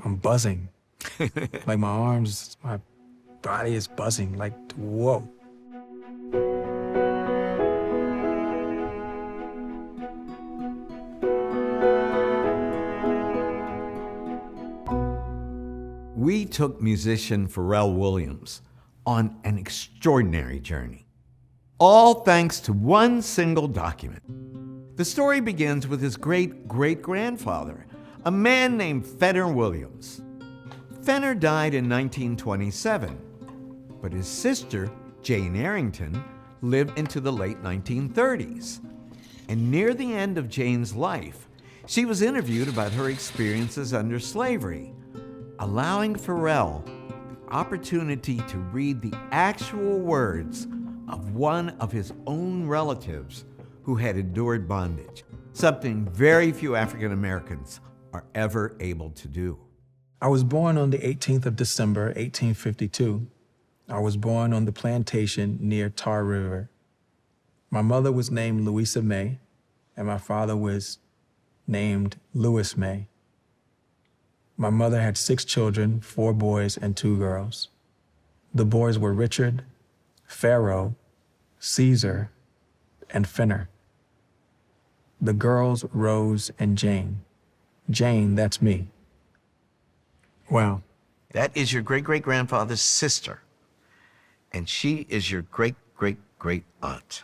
I'm buzzing. Like my arms, my body is buzzing, like, whoa. We took musician Pharrell Williams on an extraordinary journey, all thanks to one single document. The story begins with his great-great-grandfather, a man named Pharrell Williams. Fenner died in 1927, but his sister, Jane Arrington, lived into the late 1930s. And near the end of Jane's life, she was interviewed about her experiences under slavery, allowing Pharrell the opportunity to read the actual words of one of his own relatives who had endured bondage, something very few African Americans are ever able to do. I was born on the 18th of December, 1852. I was born on the plantation near Tar River. My mother was named Louisa May, and my father was named Louis May. My mother had 6 children, 4 boys and 2 girls. The boys were Richard, Pharaoh, Caesar, and Fenner. The girls, Rose and Jane. Jane, that's me. Wow. That is your great-great-grandfather's sister, and she is your great-great-great-aunt.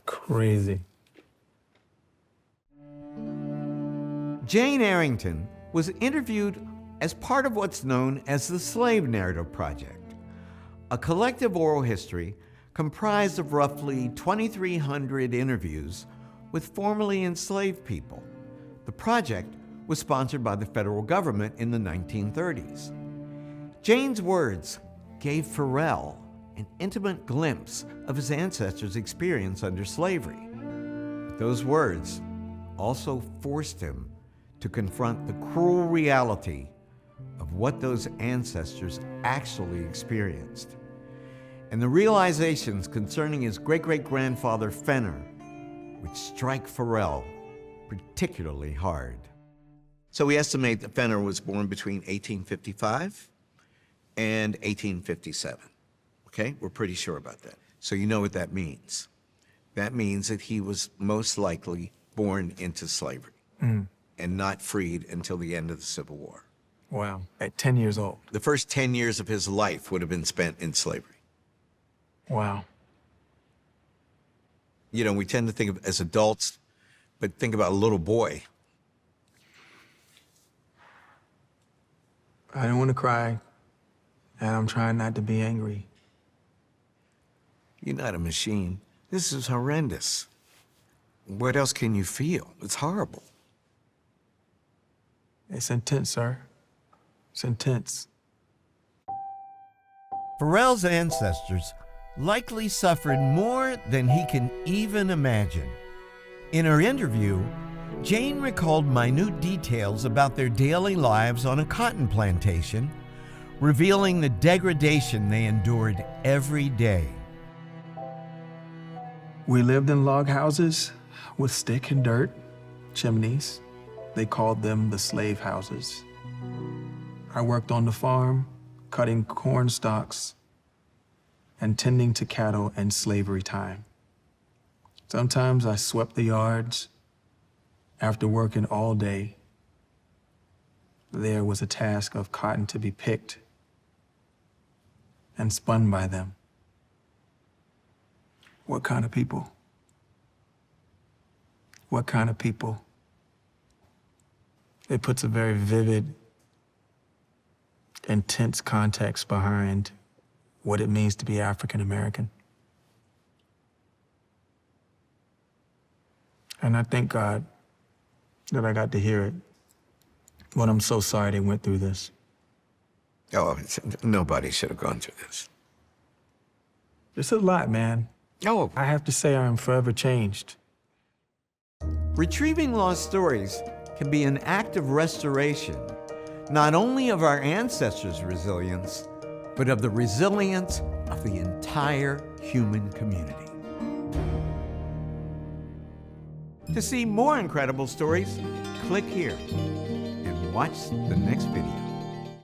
Crazy. Jane Arrington was interviewed as part of what's known as the Slave Narrative Project, a collective oral history comprised of roughly 2,300 interviews with formerly enslaved people. The project was sponsored by the federal government in the 1930s. Jane's words gave Pharrell an intimate glimpse of his ancestors' experience under slavery. But those words also forced him to confront the cruel reality of what those ancestors actually experienced. And the realizations concerning his great-great-grandfather Fenner would strike Pharrell particularly hard. So we estimate that Fenner was born between 1855 and 1857. Okay, we're pretty sure about that. So you know what that means. That means that he was most likely born into slavery and not freed until the end of the Civil War. Wow, at 10 years old. The first 10 years of his life would have been spent in slavery. Wow. You know, we tend to think of as adults, but think about a little boy. I don't want to cry, and I'm trying not to be angry. You're not a machine. This is horrendous. What else can you feel? It's horrible. It's intense, sir. It's intense. Pharrell's ancestors likely suffered more than he can even imagine. In her interview, Jane recalled minute details about their daily lives on a cotton plantation, revealing the degradation they endured every day. We lived in log houses with stick and dirt, chimneys. They called them the slave houses. I worked on the farm, cutting corn stalks and tending to cattle in slavery time. Sometimes I swept the yards. After working all day, there was a task of cotton to be picked and spun by them. What kind of people? What kind of people? It puts a very vivid, intense context behind what it means to be African American. And I thank God that I got to hear it. But I'm so sorry they went through this. Oh, nobody should have gone through this. It's a lot, man. Oh, I have to say I am forever changed. Retrieving lost stories can be an act of restoration, not only of our ancestors' resilience, but of the resilience of the entire human community. To see more incredible stories, click here and watch the next video.